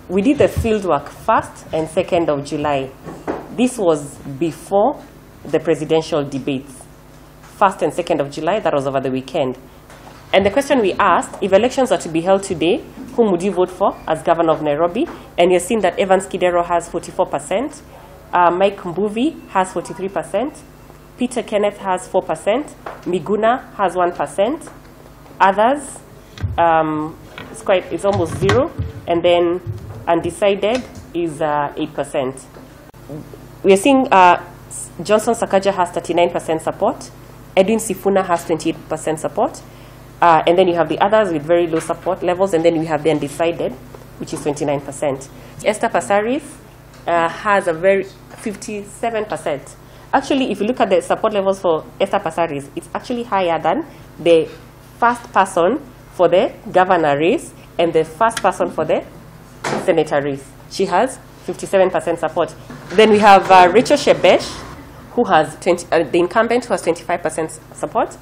we did the field work 1st and 2nd of July. This was before the presidential debates. 1st and 2nd of July, that was over the weekend. And the question we asked, if elections are to be held today, whom would you vote for as governor of Nairobi? And you're seeing that Evans Kidero has 44%, Mike Mbuvi has 43%, Peter Kenneth has 4%, Miguna has 1%, others, it's almost 0, and then undecided is 8%. We're seeing Johnson Sakaja has 39% support, Edwin Sifuna has 28% support, and then you have the others with very low support levels, and then we have the undecided, which is 29%. Esther Passaris has a very 57%. Actually, if you look at the support levels for Esther Passaris, it's actually higher than the first person for the governor race and the first person for the senator race. She has 57% support. Then we have Rachel Shebesh, who has the incumbent, who has 25% support,